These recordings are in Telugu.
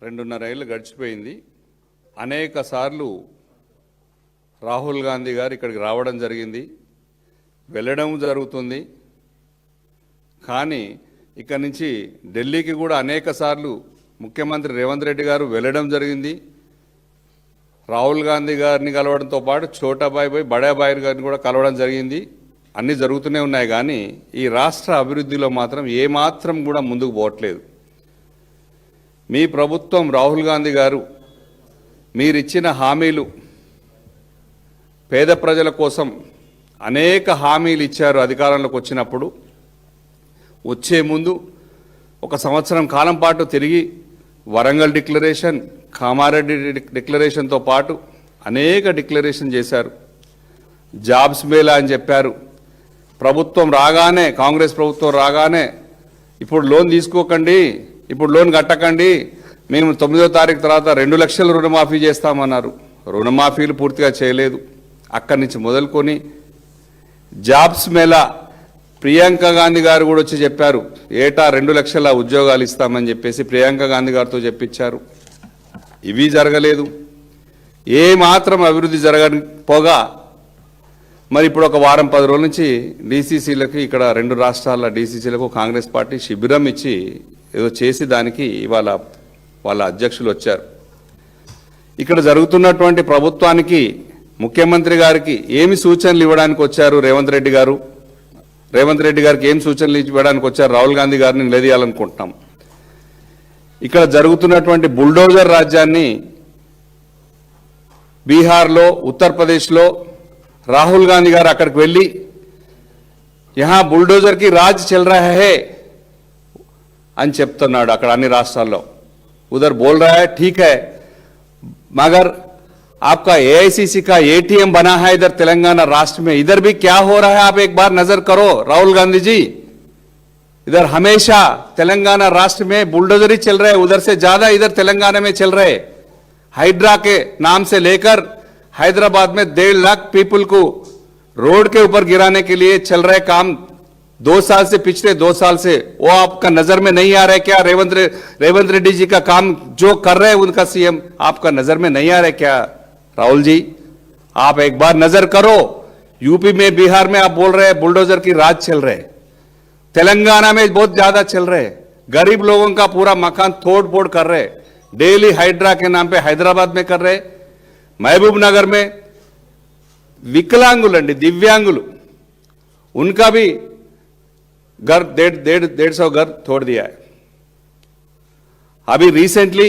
2.5 ఏళ్ళు గడిచిపోయింది. అనేక సార్లు రాహుల్ గాంధీ గారు ఇక్కడికి రావడం జరిగింది, వెళ్ళడం జరుగుతుంది. కానీ ఇక్కడి నుంచి ఢిల్లీకి కూడా అనేక సార్లు ముఖ్యమంత్రి రేవంత్ రెడ్డి గారు వెళ్ళడం జరిగింది. రాహుల్ గాంధీ గారిని కలవడంతో పాటు ఛోటాబాయ్ పోయి బడాబాయ్ గారిని కూడా కలవడం జరిగింది. అన్నీ జరుగుతూనే ఉన్నాయి. కానీ ఈ రాష్ట్ర అభివృద్ధిలో మాత్రం ఏమాత్రం కూడా ముందుకు పోవట్లేదు. మీ ప్రభుత్వం రాహుల్ గాంధీ గారు మీరిచ్చిన హామీలు, పేద ప్రజల కోసం అనేక హామీలు ఇచ్చారు. అధికారంలోకి వచ్చినప్పుడు వచ్చే ముందు 1 సంవత్సరం కాలం పాటు తిరిగి వరంగల్ డిక్లరేషన్, కామారెడ్డి డిక్లరేషన్తో పాటు అనేక డిక్లరేషన్ చేశారు. జాబ్స్ మేళా అని చెప్పారు. ప్రభుత్వం రాగానే, కాంగ్రెస్ ప్రభుత్వం రాగానే ఇప్పుడు లోన్ తీసుకోకండి, ఇప్పుడు లోన్ కట్టకండి, మేము 9వ తారీఖు తర్వాత 2 లక్షల రుణమాఫీ చేస్తామన్నారు. రుణమాఫీలు పూర్తిగా చేయలేదు. అక్కడి నుంచి మొదలుకొని జాబ్స్ మేళా, ప్రియాంక గాంధీ గారు కూడా వచ్చి చెప్పారు, ఏటా 2 లక్షల ఉద్యోగాలు ఇస్తామని చెప్పేసి ప్రియాంక గాంధీ గారితో చెప్పించారు. ఇవి జరగలేదు. ఏ మాత్రం అభివృద్ధి జరగకపోగా మరి ఇప్పుడు ఒక వారం 10 రోజుల నుంచి డీసీసీలకి, ఇక్కడ 2 రాష్ట్రాల డీసీసీలకు కాంగ్రెస్ పార్టీ శిబిరం ఇచ్చి ఏదో చేసి దానికి ఇవాళ వాళ్ళ అధ్యక్షులు వచ్చారు. ఇక్కడ జరుగుతున్నటువంటి ప్రభుత్వానికి, ముఖ్యమంత్రి గారికి ఏమి సూచనలు ఇవ్వడానికి వచ్చారు రేవంత్ రెడ్డి గారు? రేవంత్ రెడ్డి గారికి ఏం సూచనలు ఇవ్వడానికి వచ్చారు? రాహుల్ గాంధీ గారిని నిలదీయాలనుకుంటున్నాం. ఇక్కడ జరుగుతున్నటువంటి బుల్డోజర్ రాజ్యాన్ని బీహార్లో, ఉత్తరప్రదేశ్లో రాహుల్ గాంధీ గారు అక్కడికి వెళ్ళి యహా బుల్డోజర్ కి రాజ్ చల్ రహా హై అని చెప్తున్నాడు. అక్కడ అన్ని రాష్ట్రాల్లో ఉదర్ బోల్ రహా హై, ఠీక్ హై, మగర్ आपका एआईसीसी का एटीएम बना है इधर तेलंगाना राष्ट्र में, इधर भी क्या हो रहा है आप एक बार नजर करो राहुल गांधी जी। इधर हमेशा तेलंगाना राष्ट्र में बुलडोजर ही चल रहे, उधर से ज्यादा इधर तेलंगाना में चल रहे। हाइड्रा के नाम से लेकर हैदराबाद में 1.5 लाख पीपल को रोड के ऊपर गिराने के लिए चल रहे काम 2 साल से, पिछले 2 साल से, वो आपका नजर में नहीं आ रहा है क्या? रेवंत रेड्डी जी का काम जो कर रहे हैं उनका सीएम आपका नजर में नहीं आ रहा है क्या? राहुल जी आप एक बार नजर करो। यूपी में, बिहार में आप बोल रहे हैं बुलडोजर की राज चल रहे, तेलंगाना में बहुत ज्यादा चल रहे, गरीब लोगों का पूरा मकान तोड़ फोड़ कर रहे, डेली हाइड्रा के नाम पे हैदराबाद में कर रहे, महबूब नगर में विकलांगुल, दिव्यांगुल, उनका भी घर 150 घर तोड़ दिया है। अभी रिसेंटली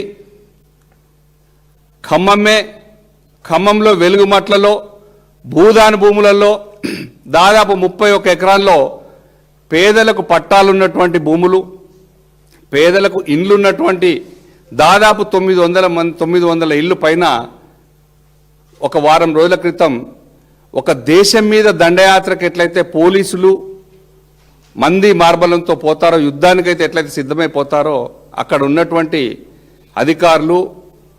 ఖమ్మంలో వెలుగుమట్లలో భూదాన భూములలో దాదాపు 31 ఎకరాల్లో పేదలకు పట్టాలున్నటువంటి భూములు, పేదలకు ఇండ్లున్నటువంటి దాదాపు 900 ఇళ్ళు పైన ఒక వారం రోజుల క్రితం ఒక దేశం మీద దండయాత్రకు ఎట్లయితే పోలీసులు మంది మార్బలంతో పోతారో, యుద్ధానికైతే ఎట్లయితే సిద్ధమైపోతారో, అక్కడ ఉన్నటువంటి అధికారులు,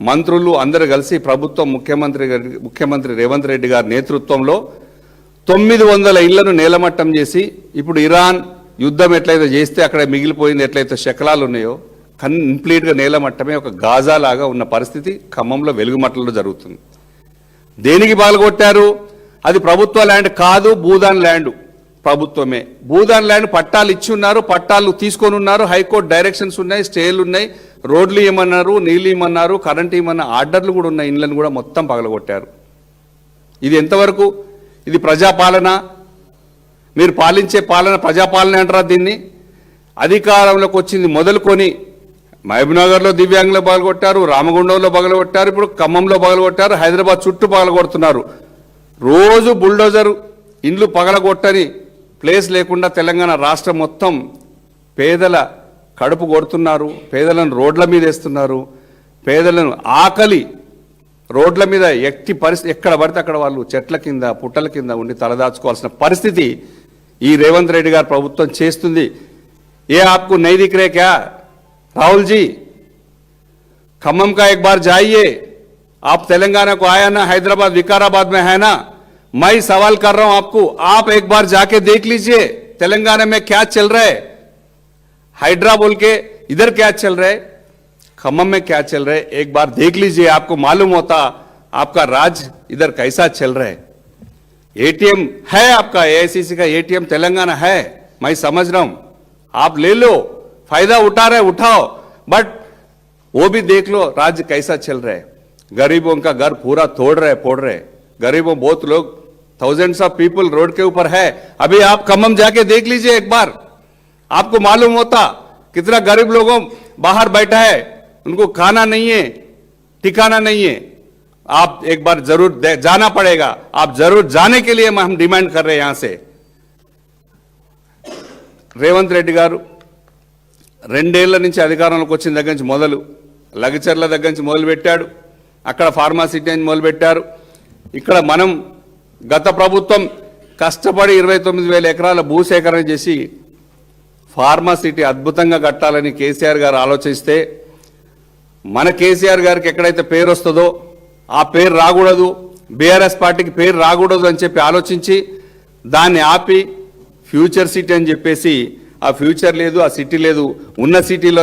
మంత్రులు అందరూ కలిసి ప్రభుత్వం, ముఖ్యమంత్రి రేవంత్ రెడ్డి గారి నేతృత్వంలో 900 ఇళ్లను నేలమట్టం చేసి, ఇప్పుడు ఇరాన్ యుద్ధం ఎట్లయితే చేస్తే అక్కడ మిగిలిపోయింది ఎట్లయితే శకలాలు ఉన్నాయో కంప్లీట్గా నేలమట్టమే ఒక గాజా లాగా ఉన్న పరిస్థితి ఖమ్మంలో వెలుగుమట్టలో జరుగుతుంది. దేనికి బాలగొట్టారు? అది ప్రభుత్వ ల్యాండ్ కాదు, భూదాన్ ల్యాండ్ ప్రభుత్వమే. భూదాన్ ల్యాండ్ పట్టాలు ఇచ్చి ఉన్నారు, పట్టాలు తీసుకొని ఉన్నారు, హైకోర్టు డైరెక్షన్స్ ఉన్నాయి, స్టేలు ఉన్నాయి, రోడ్లు ఇవ్వమన్నారు, నీళ్ళు ఇవ్వమన్నారు, కరెంట్ ఇవ్వమన్న ఆర్డర్లు కూడా ఉన్నాయి. ఇళ్లను కూడా మొత్తం పగలగొట్టారు. ఇది ఎంతవరకు? ఇది ప్రజాపాలన? మీరు పాలించే పాలన ప్రజాపాలన అంటారా దీన్ని? అధికారంలోకి వచ్చింది మొదలుకొని మహబూబ్నగర్లో దివ్యాంగులు పగలగొట్టారు, రామగుండంలో పగలగొట్టారు, ఇప్పుడు ఖమ్మంలో పగలగొట్టారు, హైదరాబాద్ చుట్టూ పగలగొడుతున్నారు. రోజు బుల్డోజర్ ఇండ్లు పగలగొట్టని ప్లేస్ లేకుండా తెలంగాణ రాష్ట్రం మొత్తం పేదల కడుపు కొడుతున్నారు, పేదలను రోడ్ల మీద వేస్తున్నారు, పేదలను ఆకలి రోడ్ల మీద ఎక్కి పరిస్థితి, ఎక్కడ పడితే అక్కడ వాళ్ళు చెట్ల కింద, పుట్టల కింద ఉండి తలదాచుకోవాల్సిన పరిస్థితి ఈ రేవంత్ రెడ్డి గారి ప్రభుత్వం చేస్తుంది. ఏ ఆప్కు నై దిఖ్ రే క్యా राहुल जी? खम्मम का एक बार जाइए, आप तेलंगाना को आया ना, हैदराबाद विकाराबाद में है ना, मैं सवाल कर रहा हूं आपको, आप एक बार जाके देख लीजिए तेलंगाना में क्या चल रहा है, हाइड्रा बोल के इधर क्या चल रहा है, खम्मम में क्या चल रहा है एक बार देख लीजिए, आपको मालूम होता आपका राज इधर कैसा चल रहा है। एटीएम है आपका, एआईसीसी का एटीएम तेलंगाना है, मैं समझ रहा हूं, आप ले लो, फायदा उठा रहे उठाओ, बट वो भी देख लो राज्य कैसा चल रहा है। गरीबों का घर पूरा तोड़ रहे फोड़ रहे, गरीबों बहुत लोग, थाउजेंड्स ऑफ पीपल रोड के ऊपर है। अभी आप खम्मम जाके देख लीजिए एक बार, आपको मालूम होता कितना गरीब लोगों बाहर बैठा है, उनको खाना नहीं है, ठिकाना नहीं है। आप एक बार जरूर जाना पड़ेगा, आप जरूर जाने के लिए हम डिमांड कर रहे हैं। यहां से రేవంత్ రెడ్డి గారు 2 ఏళ్ల నుంచి అధికారంలోకి వచ్చిన దగ్గర నుంచి మొదలు లగచర్ల దగ్గర నుంచి మొదలు పెట్టాడు, అక్కడ ఫార్మాసిటీ అని మొదలు పెట్టారు। ఇక్కడ మనం గత ప్రభుత్వం కష్టపడి 29,000 ఎకరాల భూసేకరణ చేసి ఫార్మాసిటీ అద్భుతంగా కట్టాలని కేసీఆర్ గారు ఆలోచిస్తే, మన కేసీఆర్ గారికి ఎక్కడైతే పేరు వస్తుందో ఆ పేరు రాకూడదు, బీఆర్ఎస్ పార్టీకి పేరు రాకూడదు అని చెప్పి ఆలోచించి దాన్ని ఆపి ఫ్యూచర్ సిటీ అని చెప్పేసి, ఆ ఫ్యూచర్ లేదు, ఆ సిటీ లేదు, ఉన్న సిటీలో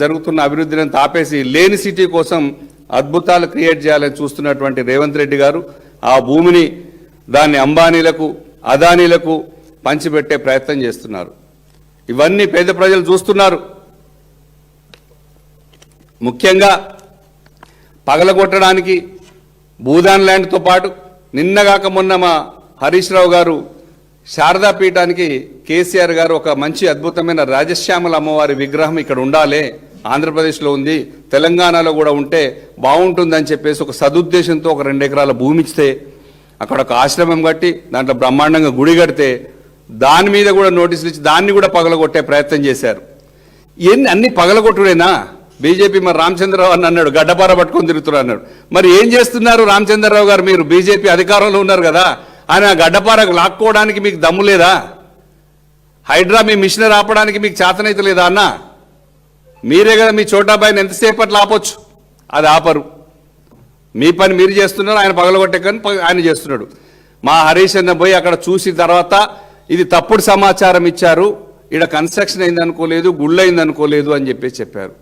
జరుగుతున్న అభివృద్ధిని ఆపేసి లేని సిటీ కోసం అద్భుతాలు క్రియేట్ చేయాలని చూస్తున్నటువంటి రేవంత్ రెడ్డి గారు ఆ భూమిని దాన్ని అంబానీలకు అదానీలకు పంచిపెట్టే ప్రయత్నం చేస్తున్నారు। ఇవన్నీ పేద ప్రజలు చూస్తున్నారు। ముఖ్యంగా పగలగొట్టడానికి భూదాన్ ల్యాండ్తో పాటు నిన్నగాక మొన్న మా హరీష్ రావు గారు శారదా పీఠానికి కేసీఆర్ గారు ఒక మంచి అద్భుతమైన రాజశ్యామల అమ్మవారి విగ్రహం ఇక్కడ ఉండాలి, ఆంధ్రప్రదేశ్లో ఉంది, తెలంగాణలో కూడా ఉంటే బాగుంటుందని చెప్పేసి ఒక సదుద్దేశంతో ఒక 2 ఎకరాల భూమి ఇస్తే అక్కడ ఒక ఆశ్రమం కట్టి దాంట్లో బ్రహ్మాండంగా గుడి కడితే దాని మీద కూడా నోటీసులు ఇచ్చి దాన్ని కూడా పగలగొట్టే ప్రయత్నం చేశారు। అన్ని పగలగొట్టుడేనా? బీజేపీ మరి రామచంద్రరావు అని అన్నాడు, గడ్డపార పట్టుకొని తిరుగుతున్నారు అన్నాడు। మరి ఏం చేస్తున్నారు రామచంద్రరావు గారు? మీరు బీజేపీ అధికారంలో ఉన్నారు కదా, ఆయన గడ్డపార లాక్కోవడానికి మీకు దమ్ము లేదా? హైడ్రా మీ మిషనరీ ఆపడానికి మీకు చేతనైతే లేదా అన్న? మీరే కదా మీ చోటాబాయిని ఎంతసేపట్లో ఆపొచ్చు, అది ఆపరు। మీ పని మీరు చేస్తున్నారు, ఆయన పగలగొట్టే కానీ ఆయన చేస్తున్నాడు। మా హరీష్ అన్న పోయి అక్కడ చూసిన తర్వాత ఇది తప్పుడు సమాచారం ఇచ్చారు, ఇక్కడ కన్స్ట్రక్షన్ అయింది అనుకోలేదు, గుళ్ళు అయింది అనుకోలేదు అని చెప్పేసి చెప్పారు।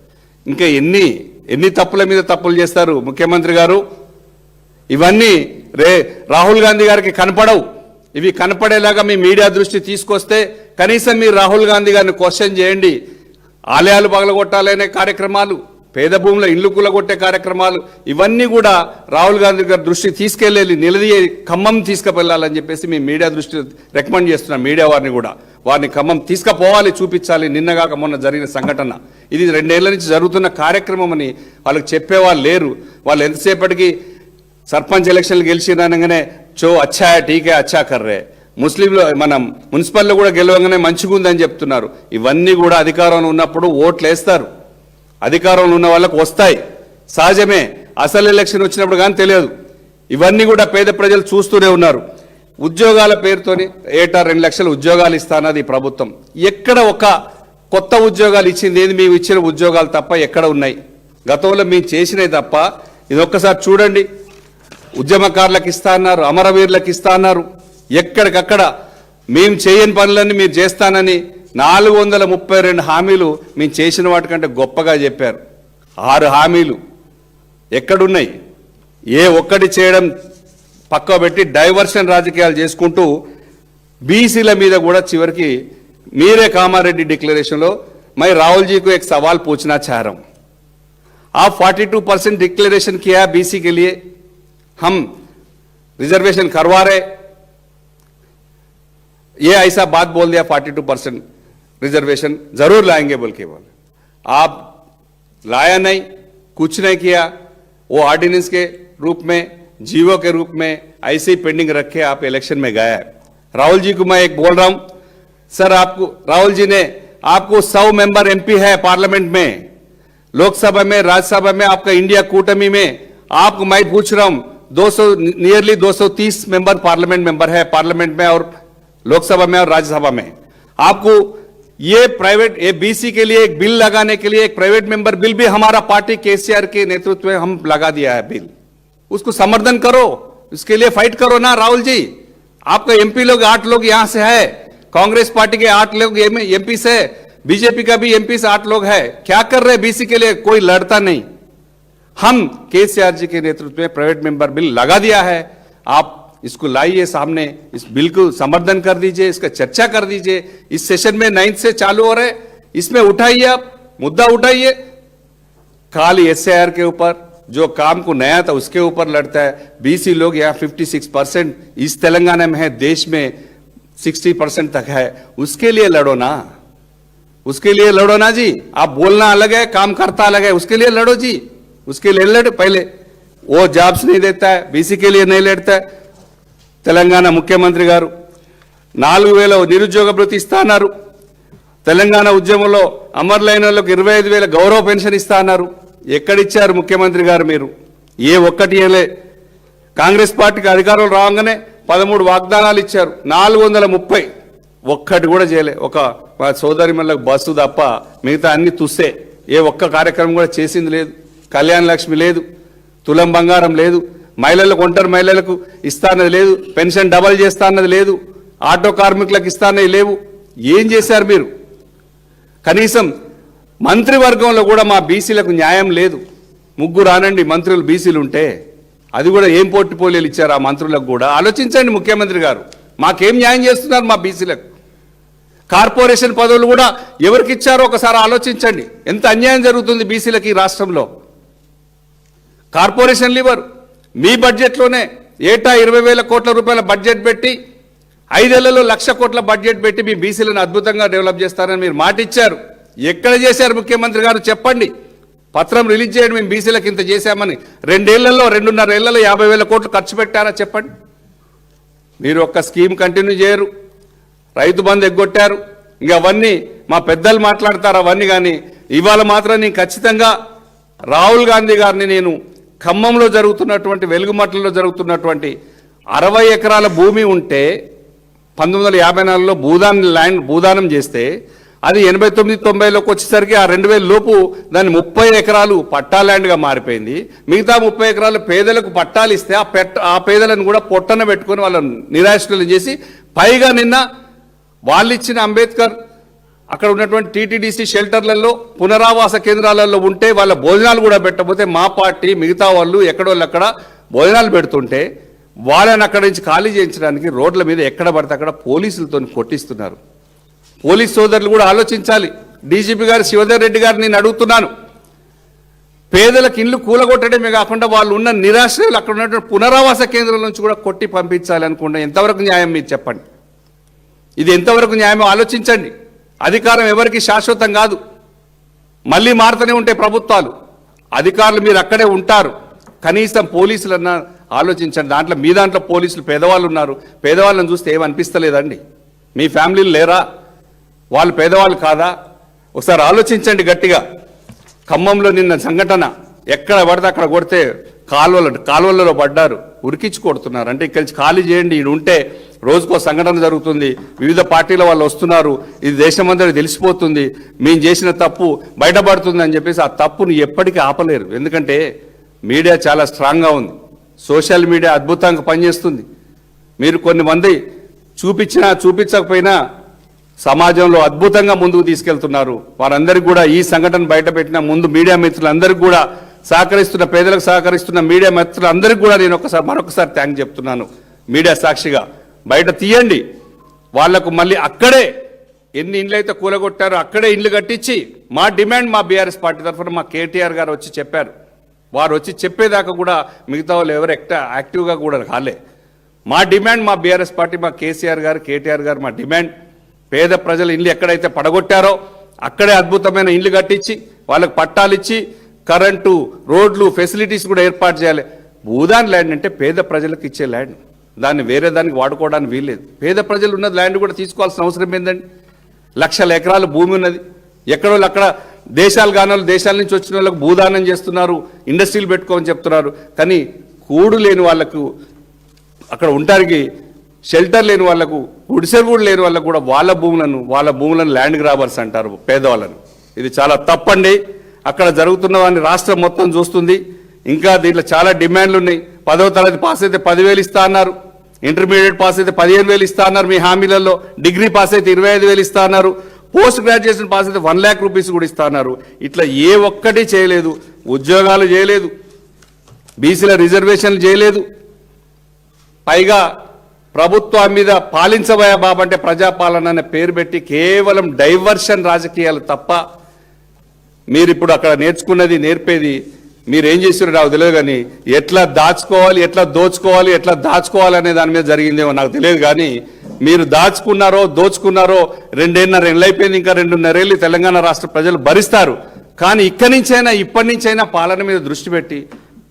ఇంకా ఎన్ని తప్పుల మీద తప్పులు చేస్తారు ముఖ్యమంత్రి గారు? ఇవన్నీ రాహుల్ గాంధీ గారికి కనపడవు। ఇవి కనపడేలాగా మీ మీడియా దృష్టి తీసుకొస్తే కనీసం మీరు రాహుల్ గాంధీ గారిని క్వశ్చన్ చేయండి। ఆలయాలు పగలగొట్టాలనే కార్యక్రమాలు, పేద భూముల ఇల్లు కూలగొట్టే కార్యక్రమాలు, ఇవన్నీ కూడా రాహుల్ గాంధీ గారి దృష్టికి తీసుకెళ్ళి నిలదీయ ఖమ్మం తీసుకువెళ్ళాలని చెప్పేసి మీ మీడియా దృష్టి రికమెండ్ చేస్తున్నా। మీడియా వారిని ఖమ్మం తీసుకుపోవాలి, చూపించాలి। నిన్నగాక మొన్న జరిగిన సంఘటన ఇది 2 ఏళ్ల నుంచి జరుగుతున్న కార్యక్రమం అని వాళ్ళకి చెప్పేవాళ్ళు లేరు। వాళ్ళు ఎంతసేపటికి సర్పంచ్ ఎలక్షన్లు గెలిచినగానే చో అచ్చా ఠీకే అచ్చా కర్రే, ముస్లింలు మనం మున్సిపల్లో కూడా గెలవగానే మంచిగా ఉందని చెప్తున్నారు। ఇవన్నీ కూడా అధికారంలో ఉన్నప్పుడు ఓట్లు వేస్తారు, అధికారంలో ఉన్న వాళ్ళకు వస్తాయి, సహజమే। అసలు ఎలక్షన్ వచ్చినప్పుడు కానీ తెలియదు। ఇవన్నీ కూడా పేద ప్రజలు చూస్తూనే ఉన్నారు। ఉద్యోగాల పేరుతోని ఏటా 2 లక్షల ఉద్యోగాలు ఇస్తానది ఈ ప్రభుత్వం। ఎక్కడ ఒక కొత్త ఉద్యోగాలు ఇచ్చింది ఏది? మేము ఇచ్చిన ఉద్యోగాలు తప్ప ఎక్కడ ఉన్నాయి? గతంలో మేము చేసినవి తప్ప ఇది ఒక్కసారి చూడండి। ఉద్యమకారులకు ఇస్తా అన్నారు, అమరవీరులకు ఇస్తా అన్నారు, ఎక్కడికక్కడ మేము చేయని పనులన్నీ మీరు చేస్తానని 432 హామీలు మేము చేసిన వాటికంటే గొప్పగా చెప్పారు। 6 హామీలు ఎక్కడున్నాయి? ఏ ఒక్కటి చేయడం పక్క పెట్టి డైవర్షన్ రాజకీయాలు చేసుకుంటూ బీసీల మీద కూడా చివరికి మీరే కామారెడ్డి డిక్లరేషన్లో मैं राहुल जी को एक सवाल पूछना चाह रहा हूं। आप 42% डिक्लेरेशन किया है बीसी के लिए, हम रिजर्वेशन करवा रहे, ये ऐसा बात बोल दिया 42% रिजर्वेशन जरूर लाएंगे बोल के बोले, आप लाया नहीं, कुछ नहीं किया। वो ऑर्डिनेंस के रूप में, जीवो के रूप में ऐसे ही पेंडिंग रखे आप इलेक्शन में गया है। राहुल जी को मैं एक बोल रहा हूं, सर आपको राहुल जी ने आपको 100 मेंबर एमपी है पार्लियामेंट में, लोकसभा में, राज्यसभा में, आपका इंडिया कूटमी में, आपको मैं पूछ रहा हूं 200 नियरली 230 मेंबर पार्लियामेंट मेंबर है, पार्लियामेंट में और लोकसभा में और राज्यसभा में। आपको ये प्राइवेट, ये बीसी के लिए एक बिल लगाने के लिए एक प्राइवेट मेंबर बिल भी हमारा पार्टी केसीआर के नेतृत्व में हम लगा दिया है बिल, उसको समर्थन करो, इसके लिए फाइट करो ना राहुल जी। आपका एमपी लोग 8 लोग यहां से है, कांग्रेस पार्टी के 8 लोग एमपी से, बीजेपी का भी एमपी से 8 लोग है, क्या कर रहे बीसी के लिए? कोई लड़ता नहीं। हम केसीआर जी के नेतृत्व में प्राइवेट मेंबर बिल लगा दिया है, आप इसको लाइए सामने, इस बिल को समर्थन कर दीजिए, इसका चर्चा कर दीजिए। इस सेशन में 9 से चालू हो रहे, इसमें उठाइए, आप मुद्दा उठाइए। खाली एसआईआर के ऊपर जो काम को नया था उसके ऊपर लड़ता है। बीसी लोग यहाँ 56% इस तेलंगाना में है, देश में 60% तक है, उसके लिए लड़ो ना, उसके लिए लड़ो ना जी। आप बोलना अलग है, काम करता अलग है, उसके लिए लड़ो जी, उसके लिए लड़ो। पहले वो जॉब्स नहीं देता है, बीसी के लिए नहीं लड़ता है। తెలంగాణ ముఖ్యమంత్రి గారు 4000 నిరుద్యోగ భృతి ఇస్తా అన్నారు, తెలంగాణ ఉద్యమంలో అమరులైన వాళ్ళకు 25,000 గౌరవ పెన్షన్ ఇస్తా అన్నారు. ఎక్కడిచ్చారు ముఖ్యమంత్రి గారు? మీరు ఏ ఒక్కటి ఇవ్వలే. కాంగ్రెస్ పార్టీకి అధికారంలో రాగానే 13 వాగ్దానాలు ఇచ్చారు, 430 ఒక్కటి కూడా చేయలే. ఒక సోదరి మళ్ళీ బస్సు తప్ప మిగతా అన్ని తుస్సే. ఏ ఒక్క కార్యక్రమం కూడా చేసింది లేదు. కళ్యాణ లక్ష్మి లేదు, తులం బంగారం లేదు, మహిళలకు ఒంటరి మహిళలకు ఇస్తా అన్నది లేదు, పెన్షన్ డబల్ చేస్తా అన్నది లేదు, ఆటో కార్మికులకు ఇస్తా అన్నది లేవు. ఏం చేశారు మీరు? కనీసం మంత్రివర్గంలో కూడా మా బీసీలకు న్యాయం లేదు. ముగ్గురు ఆనండి మంత్రులు బీసీలు ఉంటే అది కూడా ఏం పోర్ట్ఫోలియోలు ఇచ్చారు ఆ మంత్రులకు కూడా? ఆలోచించండి ముఖ్యమంత్రి గారు, మాకేం న్యాయం చేస్తున్నారు మా బీసీలకు? కార్పొరేషన్ పదవులు కూడా ఎవరికి ఇచ్చారో ఒకసారి ఆలోచించండి. ఎంత అన్యాయం జరుగుతుంది బీసీలకి ఈ రాష్ట్రంలో. కార్పొరేషన్లు ఇవ్వరు. మీ బడ్జెట్లోనే ఏటా 20,000 కోట్ల రూపాయల బడ్జెట్ పెట్టి 5 ఏళ్లలో 1,00,000 కోట్ల బడ్జెట్ పెట్టి మీ బీసీలను అద్భుతంగా డెవలప్ చేస్తారని మీరు మాట ఇచ్చారు. ఎక్కడ చేశారు ముఖ్యమంత్రి గారు? చెప్పండి, పత్రం రిలీజ్ చేయండి, మేము బీసీలకు ఇంత చేశామని. 2 ఏళ్లలో 2.5 ఏళ్లలో 50,000 కోట్లు ఖర్చు పెట్టారా? చెప్పండి. మీరు ఒక్క స్కీమ్ కంటిన్యూ చేయరు, రైతు బంధు ఎగ్గొట్టారు, ఇంకా అవన్నీ మా పెద్దలు మాట్లాడతారు అవన్నీ. కానీ ఇవాళ మాత్రం నేను ఖచ్చితంగా రాహుల్ గాంధీ గారిని నేను ఖమ్మంలో జరుగుతున్నటువంటి వెలుగుమట్లలో జరుగుతున్నటువంటి 60 ఎకరాల భూమి ఉంటే 1954లో భూదానం చేస్తే అది 89-90లోకి వచ్చేసరికి ఆ 2000 లోపు దాన్ని 30 ఎకరాలు పట్టా ల్యాండ్గా మారిపోయింది. మిగతా 30 ఎకరాలు పేదలకు పట్టాలు ఇస్తే ఆ పేదలను కూడా పొట్టన పెట్టుకొని వాళ్ళని నిరాశ్రయం చేసి, పైగా నిన్న వాళ్ళు ఇచ్చిన అంబేద్కర్ అక్కడ ఉన్నటువంటి టీటీడీసీ షెల్టర్లలో పునరావాస కేంద్రాలలో ఉంటే వాళ్ళ భోజనాలు కూడా పెట్టకపోతే మా పార్టీ మిగతా వాళ్ళు ఎక్కడోళ్ళు అక్కడ భోజనాలు పెడుతుంటే వాళ్ళని అక్కడి నుంచి ఖాళీ చేయించడానికి రోడ్ల మీద ఎక్కడ పడితే అక్కడ పోలీసులతో కొట్టిస్తున్నారు. పోలీస్ సోదరులు కూడా ఆలోచించాలి. డీజీపీ గారు శివధర్ రెడ్డి గారు నేను అడుగుతున్నాను, పేదలకు ఇల్లు కూలగొట్టడమే కాకుండా వాళ్ళు ఉన్న నిరాశ్రయులు అక్కడ ఉన్నటువంటి పునరావాస కేంద్రాల నుంచి కూడా కొట్టి పంపించాలి అనుకుంటే ఎంతవరకు న్యాయం మీరు చెప్పండి? ఇది ఎంతవరకు న్యాయమో ఆలోచించండి. అధికారం ఎవరికి శాశ్వతం కాదు, మళ్ళీ మారుతూనే ఉంటాయి ప్రభుత్వాలు. అధికారులు మీరు అక్కడే ఉంటారు. కనీసం పోలీసులన్నా ఆలోచించండి. మీ దాంట్లో పోలీసులు పేదవాళ్ళు ఉన్నారు, పేదవాళ్ళని చూస్తే ఏమనిపిస్తలేదండి? మీ ఫ్యామిలీలు లేరా? వాళ్ళు పేదవాళ్ళు కాదా? ఒకసారి ఆలోచించండి గట్టిగా. ఖమ్మంలో నిన్న సంఘటన, ఎక్కడ పడితే అక్కడ కొడితే కాలువలలో పడ్డారు, ఉరికించి కొడుతున్నారు. అంటే ఇక్కడి నుంచి ఖాళీ చేయండి, ఇది ఉంటే రోజుకో సంఘటన జరుగుతుంది, వివిధ పార్టీల వాళ్ళు వస్తున్నారు, ఇది దేశమందరికి తెలిసిపోతుంది, మేము చేసిన తప్పు బయటపడుతుంది అని చెప్పేసి ఆ తప్పును ఎప్పటికీ ఆపలేరు. ఎందుకంటే మీడియా చాలా స్ట్రాంగ్గా ఉంది, సోషల్ మీడియా అద్భుతంగా పనిచేస్తుంది. మీరు కొన్ని మంది చూపించినా చూపించకపోయినా సమాజంలో అద్భుతంగా ముందుకు తీసుకెళ్తున్నారు. వారందరికీ కూడా ఈ సంఘటన బయటపెట్టిన ముందు మీడియా మిత్రులందరికీ కూడా సహకరిస్తున్న, పేదలకు సహకరిస్తున్న మీడియా మిత్రులందరికీ కూడా నేను మరొకసారి థ్యాంక్ చెప్తున్నాను. మీడియా సాక్షిగా బయట తీయండి. వాళ్లకు మళ్ళీ అక్కడే ఎన్ని ఇండ్లు అయితే కూలగొట్టారో అక్కడే ఇండ్లు కట్టించి మా డిమాండ్ మా బీఆర్ఎస్ పార్టీ తరఫున మా కేటీఆర్ గారు వచ్చి చెప్పారు. వారు వచ్చి చెప్పేదాకా కూడా మిగతా వాళ్ళు ఎవరు యాక్టివ్గా కూడా కాలే. మా డిమాండ్ మా బీఆర్ఎస్ పార్టీ, మా కేసీఆర్ గారు, కేటీఆర్ గారు, మా డిమాండ్ పేద ప్రజల ఇండ్లు ఎక్కడైతే పడగొట్టారో అక్కడే అద్భుతమైన ఇండ్లు కట్టించి వాళ్ళకు పట్టాలు ఇచ్చి కరెంటు, రోడ్లు, ఫెసిలిటీస్ కూడా ఏర్పాటు చేయాలి. భూదాన్ ల్యాండ్ అంటే పేద ప్రజలకు ఇచ్చే ల్యాండ్, దాన్ని వేరే దానికి వాడుకోవడానికి వీల్లేదు. పేద ప్రజలు ఉన్న ల్యాండ్ కూడా తీసుకోవాల్సిన అవసరం ఏందండి? 1,00,000 ఎకరాల భూమి ఉన్నది. ఎక్కడో అక్కడ దేశాల నుంచి వచ్చిన వాళ్ళకు భూదానం చేస్తున్నారు, ఇండస్ట్రీలు పెట్టుకోమని చెప్తున్నారు. కానీ కూడు లేని వాళ్లకు, అక్కడ ఉండడానికి షెల్టర్ లేని వాళ్లకు, గుడిసెలు కూడా లేని వాళ్ళకు కూడా వాళ్ళ భూములను ల్యాండ్ గ్రాబర్స్ అంటారు పేదవాళ్ళను. ఇది చాలా తప్పండి. అక్కడ జరుగుతున్న వాడిని రాష్ట్రం మొత్తం చూస్తుంది. ఇంకా దీంట్లో చాలా డిమాండ్లు ఉన్నాయి. 10వ తరగతి పాస్ అయితే 10,000 ఇస్తా అన్నారు, ఇంటర్మీడియట్ పాస్ అయితే 15,000 ఇస్తా అన్నారు మీ హామీలలో, డిగ్రీ పాస్ అయితే 25,000 ఇస్తా అన్నారు, పోస్ట్ గ్రాడ్యుయేషన్ పాస్ అయితే 1 lakh రూపీస్ కూడా ఇస్తున్నారు. ఇట్లా ఏ ఒక్కటి చేయలేదు. ఉద్యోగాలు చేయలేదు, బీసీల రిజర్వేషన్లు చేయలేదు. పైగా ప్రభుత్వం మీద పాలించబోయా బాబు అంటే ప్రజాపాలన అనే పేరు పెట్టి కేవలం డైవర్షన్ రాజకీయాలు తప్ప మీరు ఇప్పుడు అక్కడ నేర్చుకున్నది నేర్పేది మీరేం చేసినారో నాకు తెలియదు. కానీ ఎట్లా దాచుకోవాలి, ఎట్లా దోచుకోవాలి, ఎట్లా దాచుకోవాలి అనే దాని మీద జరిగిందేమో నాకు తెలియదు. కానీ మీరు దాచుకున్నారో దోచుకున్నారో 2.5 ఏళ్ళు అయిపోయింది. ఇంకా 2.5 ఏళ్ళు తెలంగాణ రాష్ట్ర ప్రజలు భరిస్తారు. కానీ ఇప్పటి నుంచైనా పాలన మీద దృష్టి పెట్టి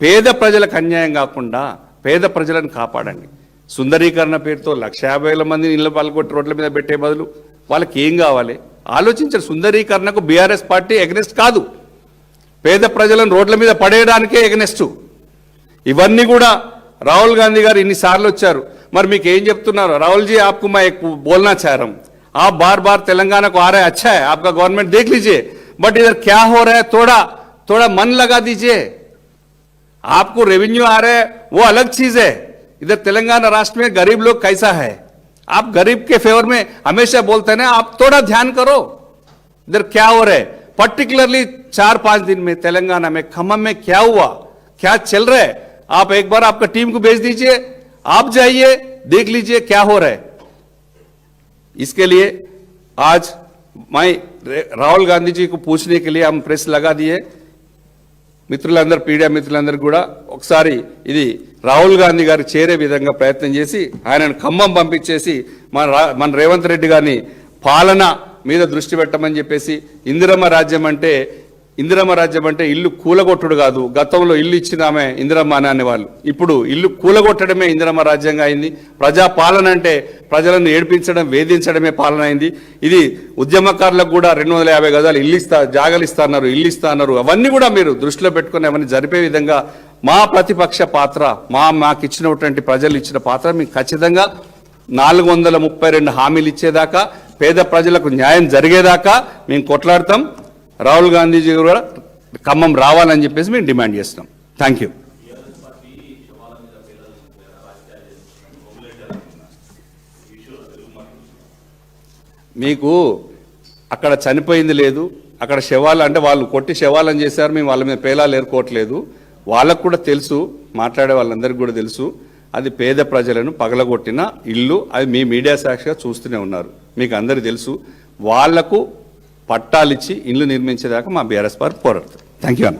పేద ప్రజలకు అన్యాయం కాకుండా పేద ప్రజలను కాపాడండి. సుందరీకరణ పేరుతో 150,000 మందిని ఇళ్ళ పాల్గొట్టి రోడ్ల మీద పెట్టే బదులు వాళ్ళకి ఏం కావాలి ఆలోచించారు. సుందరీకరణకు బీఆర్ఎస్ పార్టీ ఎగనెస్ట్ కాదు, పేద ప్రజలను రోడ్ల మీద పడేయడానికే ఎగనెస్ట్. ఇవన్నీ కూడా రాహుల్ గాంధీ గారు ఇన్నిసార్లు వచ్చారు. మరి మీకు ఏం చెప్తున్నారు? రాहुल जी आपको मैं एक बोलना चाह रहा हूं, आप बार बार तेलंगाना को आ रहे हैं, अच्छा है, आपका गवर्नमेंट देख लीजिए, बट इधर क्या हो रहा है थोड़ा मन लगा दीजिए. आपको रेवेन्यू आ रहा है वो अलग चीज है. इधर तेलंगाना राष्ट्र में गरीब लोग कैसा है, आप गरीब के फेवर में हमेशा बोलते हैं ना, आप थोड़ा ध्यान करो इधर क्या हो रहा है. पर्टिकुलरली 4-5 दिन में तेलंगाना में खम्मम में क्या हुआ, क्या चल रहा है, आप एक बार आपका टीम को भेज दीजिए, आप जाइए देख लीजिए क्या हो रहा है. इसके लिए आज मैं राहुल गांधी जी को पूछने के लिए हम प्रेस लगा दिए. మిత్రులందరూ మీడియా మిత్రులందరూ కూడా ఒకసారి ఇది రాహుల్ గాంధీ గారికి చేరే విధంగా ప్రయత్నం చేసి ఆయనను ఖమ్మం పంపించేసి మన రేవంత్ రెడ్డి గారిని పాలన మీద దృష్టి పెట్టమని చెప్పేసి ఇందిరమ్మ రాజ్యం అంటే ఇల్లు కూలగొట్టుడు కాదు. గతంలో ఇల్లు ఇచ్చినామే ఇందిరమ్మ అని అనేవాళ్ళు, ఇప్పుడు ఇల్లు కూలగొట్టడమే ఇందిరమ్మ రాజ్యంగా అయింది. ప్రజా పాలన అంటే ప్రజలను ఏడ్పించడం వేధించడమే పాలన అయింది. ఇది ఉద్యమకారులకు కూడా 250 గజాలు జాగలు ఇస్తున్నారు, ఇల్లు ఇస్తున్నారు. అవన్నీ కూడా మీరు దృష్టిలో పెట్టుకుని అవన్నీ జరిపే విధంగా మా ప్రతిపక్ష పాత్ర, మాకు ఇచ్చినటువంటి ప్రజలు ఇచ్చిన పాత్ర మీకు ఖచ్చితంగా 432 హామీలు ఇచ్చేదాకా, పేద ప్రజలకు న్యాయం జరిగేదాకా మేము కొట్లాడతాం. రాహుల్ గాంధీజీ కూడా ఖమ్మం రావాలని చెప్పేసి మేము డిమాండ్ చేస్తున్నాం. Thank you. మీకు అక్కడ చనిపోయింది లేదు, అక్కడ శవాలు అంటే వాళ్ళు కొట్టి శవాలను చేశారు, మేము వాళ్ళ మీద పేలాలు ఏరుకోవట్లేదు. వాళ్ళకు కూడా తెలుసు, మాట్లాడే వాళ్ళందరికీ కూడా తెలుసు, అది పేద ప్రజలను పగలగొట్టిన ఇల్లు. అది మీ మీడియా సాక్షిగా చూస్తూనే ఉన్నారు, మీకు అందరికీ తెలుసు. వాళ్లకు పట్టాలిచ్చి ఇల్లు నిర్మించేదాకా మా బీఆర్ఎస్ పార్టీ పోరాడుతుంది. థ్యాంక్ యూ అన్న.